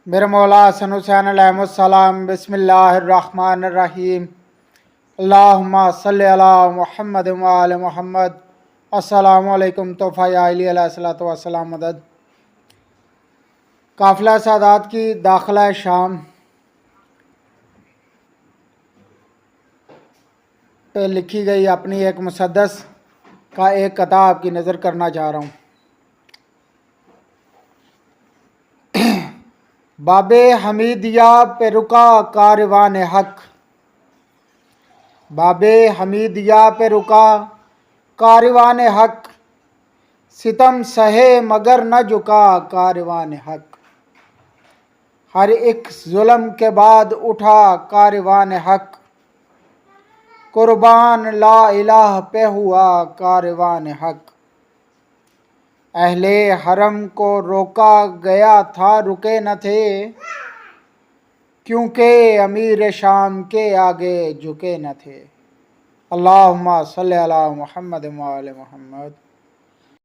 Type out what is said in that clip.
میرے مولا حسن حسین علیہ السلام۔ بسم اللہ الرحمن الرحیم۔ اللہم صلی علی محمد وآل محمد۔ السلام علیکم تحفہ یا علی علیہ السلام مدد۔ قافلہ سادات کی داخلہ شام پہ لکھی گئی اپنی ایک مسدس کا ایک قطعہ آپ کی نظر کرنا چاہ رہا ہوں۔ باب حمیدیہ پہ رکا کاروان حق، باب حمیدیہ پہ رکا کاروان حق، ستم سہے مگر نہ جھکا کاروان حق، ہر ایک ظلم کے بعد اٹھا کاروان حق، قربان لا الہ پہ ہوا کاروان حق، اہل حرم کو روکا گیا تھا رکے نہ تھے، کیونکہ امیر شام کے آگے جھکے نہ تھے۔ اللہم صلی علی محمد وآل محمد۔